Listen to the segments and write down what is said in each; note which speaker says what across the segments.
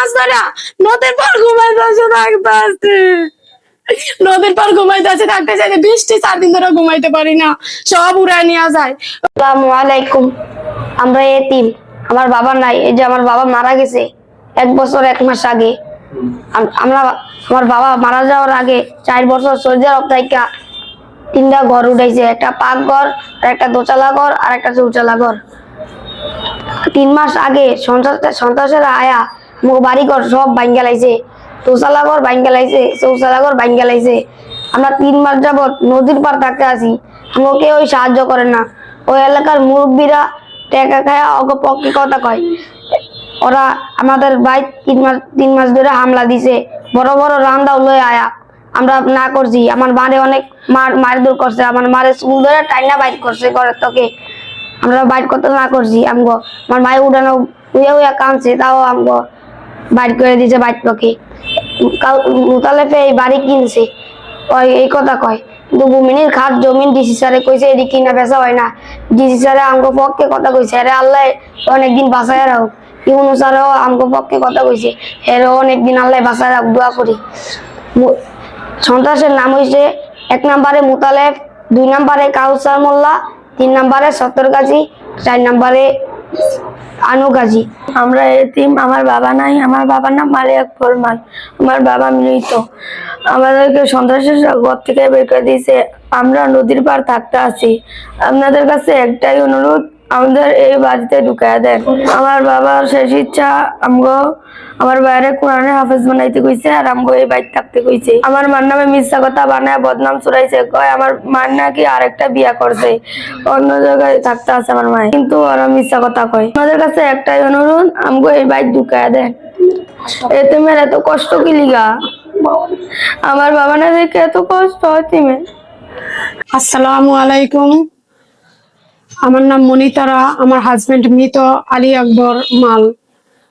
Speaker 1: মাস ধরে নদীর পার ঘুমাইতেছে থাকতে নদীর পার ঘুমাইতেছে থাকতে চাইলে বৃষ্টি 4 দিন ধরে ঘুমাইতে পারি না, সব উড়ায় নিয়ে যায়।
Speaker 2: আসসালামু আলাইকুম। আমরা এতিম, আমার বাবা নাই। এই যে আমার বাবা মারা গেছে 1 বছর 1 মাস আগে। আমরা আমার বাবা মারা যাওয়ার আগে 4 বছর সৌদি আরব থেকে 3টা ঘর উঠাইছে, একটা পাকঘর, একটা দোতলা ঘর আর একটা চৌতলা ঘর। 3 মাস আগে সন্ত্রাসেরা আয়া মুখ বাড়ি ঘর সব ভাঙ্গা লাইছে, দোতলা ঘর ভাঙ্গা লাইছে, চৌতলা ঘর ভাঙ্গা লাইছে। আমরা 3 মাস যাবত নদীর পার থাকতে আছি, আমাকে কেউ সাহায্য করে না। ওই এলাকার মুরব্বীরা টাকা খায়া পক্ষে কথা কয়। ওরা আমাদের ভাই 3 মাস ধরে হামলা দিছে, বড় বড় রান্দাও লয়ে আয়া। আমরা না করছি, আমার মারে অনেক মারধর করছে, আমার মারে চুল ধরে টাইনা বাইর করছে ঘরের থেকে। আমরা বাইর করতে না করছি, আমগো আমার ভাই উড়ানো উইয়া কাঁদছে, তাও আমগো বাইর করে দিছে বাইর থেকে। মুতালেফে এই বাড়ি কিনছে, ওই এই কথা কয়। কিন্তু বুমিনীর খাট জমিন ডিসি স্যারে কইছে এটি কিনা বেচা হয় না। ডিসি স্যারে আমগো পক্ষে কথা কইছে, আরে আল্লাহ অনেকদিন বাঁচায় রাখ। ইউনু স্যারও আমগো পক্ষে কথা কইছে, এর অনেকদিন আল্লাহ বাঁচায় রাখ, দোয়া করি। সন্ত্রাসের নাম হইছে 1 নম্বরে মুতালেফ, 2 নম্বরে কাউসার মোল্লা, 3 নম্বরে সত্তর গাজী, 4 নম্বরে আনু গাজী।
Speaker 3: আমরা এতিম, আমার বাবা নাই। আমার বাবার নাম মালিক ফরমান, আমার বাবা মৃত। আমাদেরকে সন্ত্রাসের ঘর থেকে বের করে দিয়েছে, আমরা নদীর পার থাকতে আছি। আপনাদের কাছে একটাই অনুরোধ, আমাদের এই বাড়িতে ঢুকায় দেন। আমার বাবার শেষ ইচ্ছা আমার বাইরে কোরআনের হাফেজ বানাইতে কইছে, আর আমগো এই বাড়িতে থাকতে কইছে। আমার মার নামে মিথ্যা কথা বানায় বদনাম ছড়াইছে, কয় আমার মার নাকি আরেকটা বিয়া করছে, অন্য জায়গায় থাকতে আছে আমার মায়, কিন্তু ওরা মিথ্যা কথা কয়। আমাদের কাছে একটাই অনুরোধ, আমগো এই বাড়ি ঢুকায় দেন। এতে মেয়ের এত কষ্ট কি লিগা? আমার বাবা না দেখে এত কষ্ট হয় তিমে।
Speaker 1: আসসালামু আলাইকুম, আমার নাম মনিতারা, আমার হাজবেন্ড মৃত আলী আকবর মাল।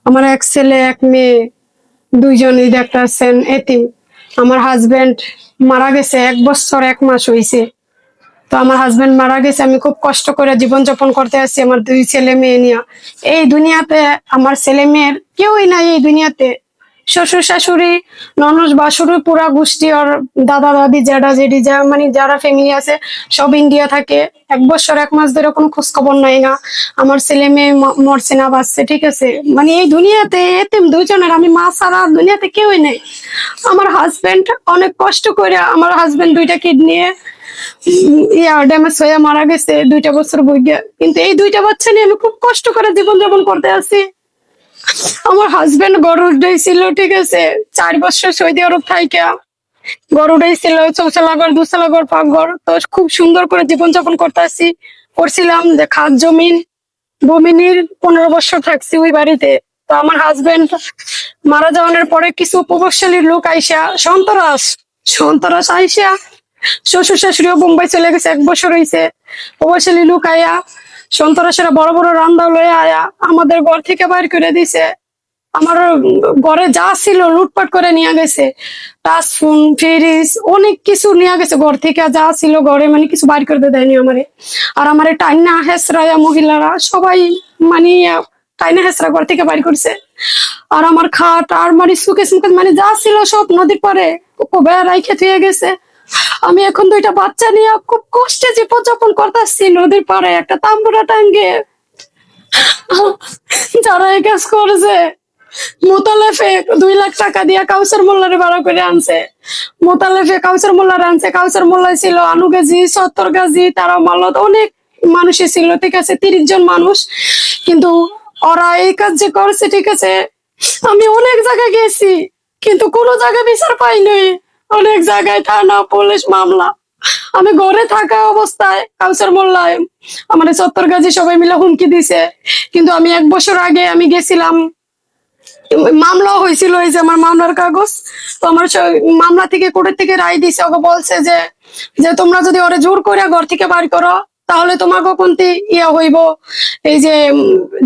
Speaker 1: আমার 1 ছেলে 1 মেয়ে, 2 জনই দেখতেছেন এতিম। আমার হাজবেন্ড মারা গেছে 1 বছর 1 মাস হয়েছে। তো আমার হাজবেন্ড মারা গেছে, আমি খুব কষ্ট করে জীবনযাপন করতে আসছি আমার 2 ছেলে মেয়ে নিয়ে। এই দুনিয়াতে আমার ছেলে মেয়ের কেউই নাই এই দুনিয়াতে। শ্বশুর শাশুড়ি ননদ বাসুর পুরা গোষ্ঠী, আর দাদা দাদি জেঠা জেঠি মানে যারা ফ্যামিলি আছে সব ইন্ডিয়া থাকে। 1 বছর 1 মাস ধরে কোনো খোঁজ খবর নাই না। আমার ছেলে মেয়ে মরছে না বাঁচছে, ঠিক আছে। মানে এই দুনিয়াতে এতিম 2 জনের, আমি মা ছাড়া দুনিয়াতে কেউই নেই। আমার হাজবেন্ড অনেক কষ্ট করে, আমার হাজবেন্ড 2টা কিডনি ড্যামেজ হয়ে মারা গেছে 2টা বছর বইয়া। কিন্তু এই 2টা বাচ্চা নিয়ে আমি খুব কষ্ট করে জীবনযাপন করতে আছি। আমার হাজবেন্ড গরু উঠাইছিল, ঠিক আছে, 4 বছর সৌদি আরব থাইকা গরু উঠাইছিল, চৌচালা ঘর, দুচালা ঘর, পাকঘর। তো খুব সুন্দর করে জীবনযাপন করছিলাম। যে খাত জমিন বমিনীর 15 বছর থাকছি ওই বাড়িতে। তো আমার হাজবেন্ড মারা যাওয়ার পরে কিছু প্রভাবশালী লোক আইসা, সন্ত্রাস আইসা, শ্বশুর শাশুড়িও বোম্বাই চলে গেছে, 1 বছর হয়েছে। প্রভাবশালী লোক আয়া, সন্ত্রাসেরা বড় বড় রান্দা লয়ে আয়া আমাদের ঘর থেকে বাইর করে দিছে। আমার ঘরে যা ছিল লুটপাট করে নিয়ে গেছে, টাচ ফোন, ফ্রিজ, অনেক কিছু নিয়ে গেছে ঘর থেকে, যা ছিল ঘরে, মানে কিছু বাইর করতে দেয়নি আমারে। আর আমারে টাইনা হেসরা মহিলারা সবাই মানে টাইনা হেসরা ঘর থেকে বাইর করছে। আর আমার খাট আর মানে সুকেস মানে যা ছিল সব নদীর পারে রাইখে থুয়ে গেছে। আমি এখন 2টা বাচ্চা নিয়ে খুব কষ্টে জীবনযাপন করতেছি নদীর পাড়ে একটা তাম্বুরা টাঙ্গে। যারা এই কাজ করছে মোতালেফে 2 লাখ টাকা দিয়ে কাউসার মোল্লারে ভাড়া করে আনছে। মোতালেফে কাউসার মোল্লারে আনছে। কাউসার মোল্লা ছিল আনু গাজী, সত্তর গাজী, তারা মালত অনেক মানুষই ছিল, ঠিক আছে, 30 জন মানুষ। কিন্তু ওরা এই কাজ যে করছে, ঠিক আছে, আমি অনেক জায়গায় গেছি কিন্তু কোনো জায়গায় বিচার পাইনি। অনেক জায়গায় থানা পুলিশ মামলা। আমি ঘরে থাকা অবস্থায় কাউসার মোল্লায় আমার সত্তর গাজী সবাই মিলে হুমকি দিছে। কিন্তু আমি 1 বছর আগে আমি গেছিলাম, মামলা হয়েছিল, এই যে আমার মামলার কাগজ। তো আমার মামলা থেকে কোর্টের থেকে রায় দিছে, ওকে বলছে যে তোমরা যদি ওরে জোর করে ঘর থেকে বার করো তাহলে তোমাকে কোনটি হইব, এই যে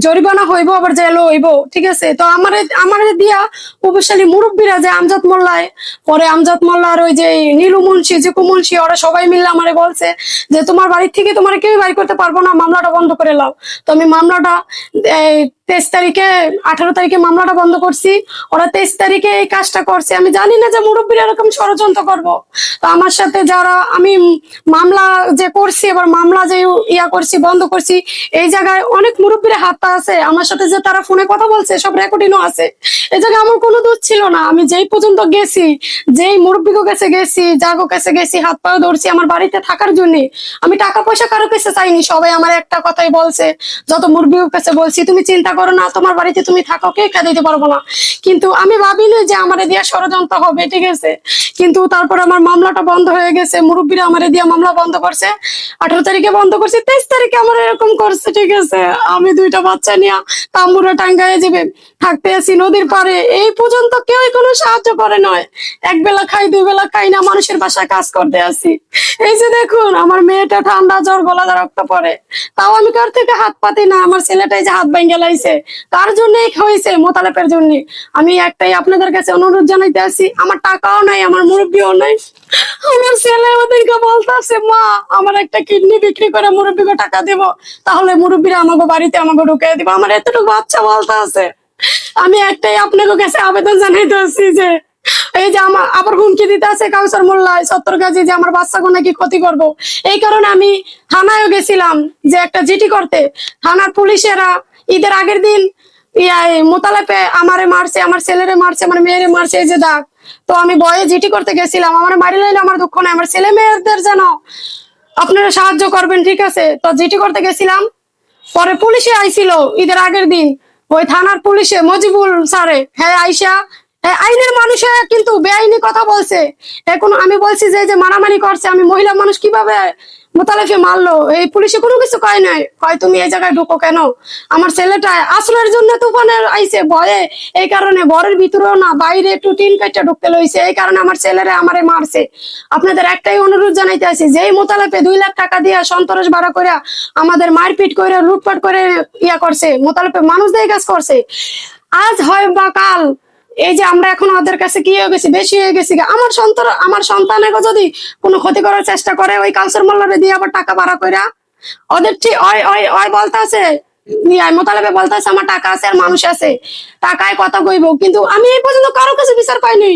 Speaker 1: জরিমানা হইব, আবার জেলও হইব, ঠিক আছে। তো আমারে দিয়া প্রভাবশালী মুরব্বীরা, যে আমজাদ মোল্লায়, পরে আমজাদ মোল্লার ওই যে নীলু মুন্সি, যে কুমুন্সি, ওরা সবাই মিললে আমারে বলছে যে তোমার বাড়ির থেকে তোমার কেউ বাড়ি করতে পারবো না, মামলাটা বন্ধ করে লাও। তো আমি মামলাটা 23 তারিখে, 18 তারিখে মামলাটা বন্ধ করছি। ওরা 23 তারিখে এই কাজটা করছে। আমি জানি না যে মুরব্বীরা এরকম ষড়যন্ত্র করবো। তো আমার সাথে যারা আমি মামলা যে করছি, এবার মামলা যে ইয়া করছি, বন্ধ করছি, এই জায়গায় অনেক মুরব্বীরা হাত আছে। আমার সাথে যে তারা ফোনে কথা বলছে, সব রেকর্ডিংও আছে। এই জায়গায় আমার কোনো দোষ ছিল না। আমি যেই পর্যন্ত গেছি, যেই মুরব্বীকে কাছে গেছি, জাগো কাছে গেছি, হাত পা ধরছি আমার বাড়িতে থাকার জন্য। আমি টাকা পয়সা কারো কাছে চাইনি। সবাই আমার একটা কথাই বলছে, যত মুরব্বীর কাছে বলছি, তুমি চিন্তা করো না, তোমার বাড়িতে তুমি থাকো, কে খেয়ে দিতে পারবো না। কিন্তু আমি ভাবিনি যে আমারে দিয়া ষড়যন্ত্র হবে, ঠিক আছে। কিন্তু তারপর আমার মামলাটা বন্ধ হয়ে গেছে, মুরব্বীরা আমারে দিয়া মামলা বন্ধ করছে। 18 তারিখে বন্ধ করছে, 23 তারিখে আমার এরকম করছে, ঠিক আছে। আমি 2টা বাচ্চা নিয়ে তাম্বুরা টাঙ্গায় যাবে থাকতে আছি নদীর পাড়ে। এই পর্যন্ত কেউ কোনো সাহায্য করে নয়। এক বেলা খাই, 2 বেলা খাই না, মানুষের বাসায় কাজ করতে আসি। এই যে দেখুন, আমার মেয়েটা ঠান্ডা জ্বর, গলা রক্ত পড়ে, তাও আমি কার থেকে হাত পাতি না। আমার ছেলেটাই যে হাত ভেঙে লাইছে, তার জন্যই হয়েছে, মোতালেবের জন্য। আমি একটাই আপনাদের কাছে অনুরোধ জানাইতে আসি, আমার টাকাও নাই, আমার মুরব্বিও নাই। আমার ছেলে ওদেরকে বলতেছে, মা আমার একটা কিডনি বিক্রি করে মুরব্বিকে টাকা দিব, তাহলে মুরব্বীরা আমাকে বাড়িতে আমাকে ঢুকে দিব। আমার এতটুকু বাচ্চা বলতে আছে। আমি একটাই আপনাকে কাছে আবেদন জানাইতে আসছি যে এই যে আমার আবার হুমকি দিতে আছে কাউসার মোল্লা, সত্তর গাজী, যে আমার বাচ্চাকে নাকি ক্ষতি করবো। এই কারণে আমি থানায়ও গেছিলাম যে একটা জিটি করতে। থানার পুলিশেরা ঈদের আগের দিন মোতালেবে আমারে মারছে, আমার ছেলেরে মারছে, আমার মেয়েরে মারছে, এই যে দাগ। তো আমি ভয়ে জিটি করতে গেছিলাম। আমার মারি লাইলে আমার দুঃখ নাই, আমার ছেলে মেয়েদের যেন আপনারা সাহায্য করবেন, ঠিক আছে। তো জিটি করতে গেছিলাম, পরে পুলিশে আইছিল ঈদের আগের দিন। ওই থানার পুলিশে মজিবুল স্যারে, হ্যাঁ আইসা, হ্যাঁ আইনের মানুষে কিন্তু বেআইনি কথা বলছে। এখন আমি বলছি যে এই যে মারামারি করছে, আমি মহিলা মানুষ কিভাবে মোতালেফে মারলো, এই পুলিশে কোনো কিছু কয় নাই। কয় তুমি এই জায়গায় ঢুকো কেন? আমার ছেলেটা আশ্রয়ের জন্য তুফানের আইছে ভয়ে, এই কারণে ঘরের ভিতরেও না, বাইরে একটু টিন কাইটা ঢুকতে লইছে, এই কারণে আমার ছেলেরা আমারে মারছে। আপনাদের একটাই অনুরোধ জানাইতে আছি, যেই মোতালেফে 2 লাখ টাকা দিয়া সন্ত্রাস ভাড়া করে আমাদের মারপিট করে, লুটপাট করে ইয়া করছে, মোতালেফে মানুষ দিয়ে কাজ করছে, আজ হয় বা কাল এই যে আমরা এখন ওদের কাছে কি হয়ে গেছি, বেশি হয়ে গেছি। আমার সন্তানের যদি কোনো ক্ষতি করার চেষ্টা করে, ওই কাউসার মোল্লারে দিয়ে আবার টাকা ভাড়া কইরা ওদের ঠিক ওই ওই ওই বলতাছে, মোতালেবে বলতাছে আমার টাকা আছে আর মানুষ আছে, টাকায় কথা কইব। কিন্তু আমি এই পর্যন্ত কারো কাছে বিচার পাইনি।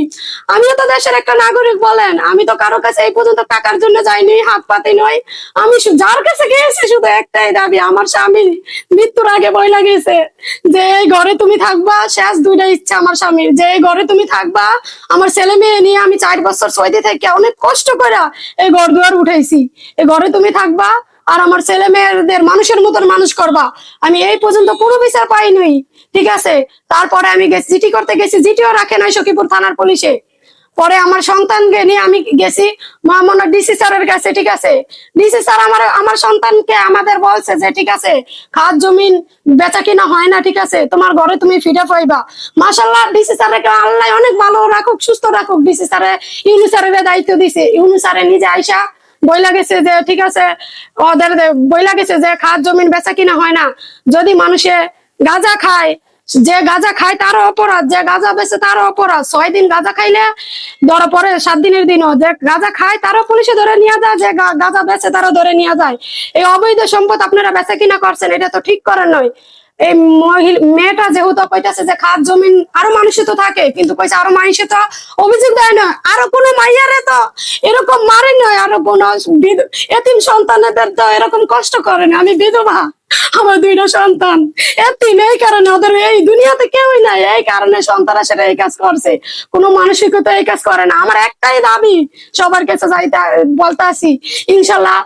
Speaker 1: আমিও তো দেশের একটা নাগরিক, বলেন, আমি তো কারো কাছে এই পর্যন্ত টাকার জন্য যাইনি, হাত পাতি নয়। আমি যার কাছে গিয়েছি শুধু একটাই দাবি, আমার স্বামী মৃত্যুর আগে বইলা গেছে যে এই ঘরে তুমি থাকবা, শেষ 2টা ইচ্ছা আমার স্বামীর, যে এই ঘরে তুমি থাকবা। আমার ছেলে মেয়ে নিয়ে আমি 4 বছর সৌদি থেকে অনেক কষ্ট করে এই ঘর দুয়ার উঠাইছি, এই ঘরে তুমি থাকবা আর আমার ছেলে মেয়েদের মানুষের মতন মানুষ করবা। আমি এই পর্যন্ত কোনো বিচার পাইনি, ঠিক আছে। তারপরে আমি জিটি করতে গেছি, জিটিও রাখে নাই সখীপুর থানার পুলিশে। পরে আমার সন্তানকে নিয়ে আমি গেছি মহামান্য ডিসি স্যারের কাছে, ঠিক আছে। ডিসি স্যার আমার সন্তানকে আমাদের বলছে যে ঠিক আছে, খাত জমিন বেচা কিনা হয় না, ঠিক আছে, তোমার ঘরে তুমি ফিরে পাইবা। মাশাআল্লাহ, ডিসি স্যারকে আল্লাহ অনেক ভালো রাখুক, সুস্থ রাখুক। ডিসি স্যারে ইউনু স্যারের দায়িত্ব দিছে, ইউনু স্যারে নিজে আইসা বইলা গেছে যে ঠিক আছে, ওদের বইলা গেছে যে খাত জমিন বেচা কিনা হয় না। যদি মানুষে গাঁজা খায়, যে গাঁজা খায় তারও অপরাধ, যে গাঁজা বেচে তারও অপরাধ। 6 দিন গাঁজা খাইলে ধরা পড়ে, 7 দিনের দিনও যে গাঁজা খায় তারও পুলিশে ধরে নিয়ে যায়, যে গাঁজা বেচে তারও ধরে নিয়ে যায়। এই অবৈধ সম্পদ আপনারা বেচা কিনা করছেন, এটা তো ঠিক করেন নয়। এই মেয়েটা যেহেতু কইতাছে যে খাত জমিন আরো মানুষে তো থাকে, কিন্তু কইছে আরো মানুষে তো অভিযোগ দেয় না, আরো কোনো মাইয়ারে তো এরকম মারে নয়, আরো কোনো এতিম সন্তানেদের তো এরকম কষ্ট করে না। আমি বিধবা, আমার 2টা সন্তান এতিম, এই কারণে ওদের এই দুনিয়াতে কেউই নাই, এই কারণে সন্তানেরা এই কাজ করছে। কোনো মানসিকতা এই কাজ করে না। আমার একটাই দাবি, সবার কাছে যাইতে বলতে আসি, ইনশাল্লাহ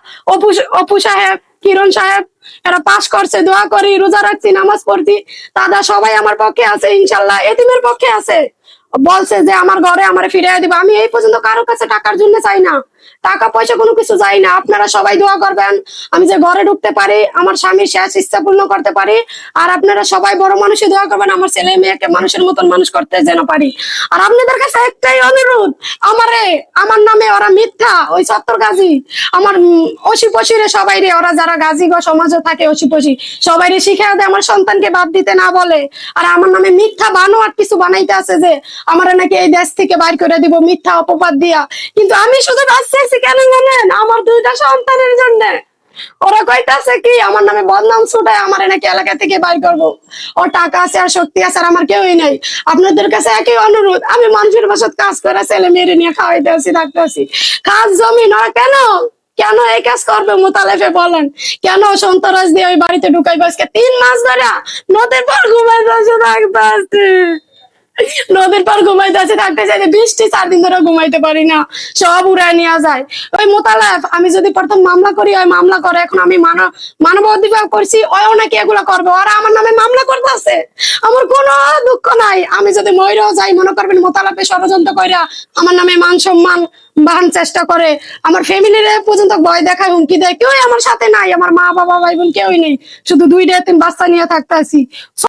Speaker 1: অপু সাহেব, কিরণ সাহেব, এরা পাশ করছে, দোয়া করি, রোজা রাখছি, নামাজ পড়ছি, দাদা সবাই আমার পক্ষে আছে, ইনশাল্লাহ এতিমের পক্ষে আছে। বলছে যে আমার ঘরে আমার ফিরিয়ে দিবে। আমি এই পর্যন্ত কারো কাছে টাকার জন্য চাই না, টাকা পয়সা কোনো কিছু চাই না। আপনারা সবাই দোয়া করবেন আমি যে ঘরে ঢুকতে পারি, আমার স্বামীর শেষ ইচ্ছা পূর্ণ করতে পারি। আর আপনারা সবাই বড় মানুষই দোয়া করবেন আমার ছেলে মেয়েকে মানুষের মতন মানুষ করতে যেন পারি। আর আপনাদের কাছে একটাই অনুরোধ, আমার নামে ওরা মিথ্যা, ওই 70 গাজী, আমার অশিপশিরে সবাই রে, ওরা যারা গাজী গো সমাজে থাকে অশিপশি, সবাই রে শিখিয়ে দেয় আমার সন্তানকে বাদ দিতে না বলে। আর আমার নামে মিথ্যা বানোয়াট কিছু বানাইতে আছে যে আমার নাকি এই দেশ থেকে বাইর করে দিব, মিথ্যা অপবাদ দিয়া। কিন্তু আমি শুধু বাঁচতেছি কেন জানেন? আমার 2টা সন্তানের জন্য। ওরা কইতাছে কি আমার নামে বদনাম ছুটায় আমার নাকি এলাকা থেকে বাইর করবো। ও টাকা আছে আর শক্তি আছে আর আমার কেউই নাই। আপনাদের কাছে একই অনুরোধ, আমি মানুষের বাসাত কাজ করে ছেলে মেয়েরে নিয়ে খাওয়াইতে আসি, থাকতে আসি, কাজ জমি না কেন কেন এই কাজ করবে মোতালেফে বলেন? কেন সন্ত্রাস দিয়ে ওই বাড়িতে ঢুকাইবো? আজকে 3 মাস ধরে নদীর পার ঘুমাইতে আসে, থাকতে আসছে, নদীর পার ঘুমাইতে আছে, থাকতে চাইলে বৃষ্টি 4 দিন ধরে ঘুমাইতে পারি না, সব উড়ায় নিয়ে যায় ওই মোতালেফ। আমি যদি প্রথম মামলা করি ওই মামলা করে, এখন আমি মানব অধিকার করছি, ওও নাকি এগুলো করবে, ওরা আমার নামে মামলা করতেছে। আমার কোনো দুঃখ নাই, আমি যদি ময়রাও যাই মনে করবেন মোতালেফে ষড়যন্ত্র কইরা আমার নামে মান সম্মান বাহান চেষ্টা করে, আমার ফ্যামিলির পর্যন্ত ভয় দেখায়, হুমকি দেয়, কেউই আমার সাথে নাই, আমার মা বাবা ভাই বোন কেউই নেই, শুধু 2টা এতিম বাচ্চা নিয়ে থাকতে আছি।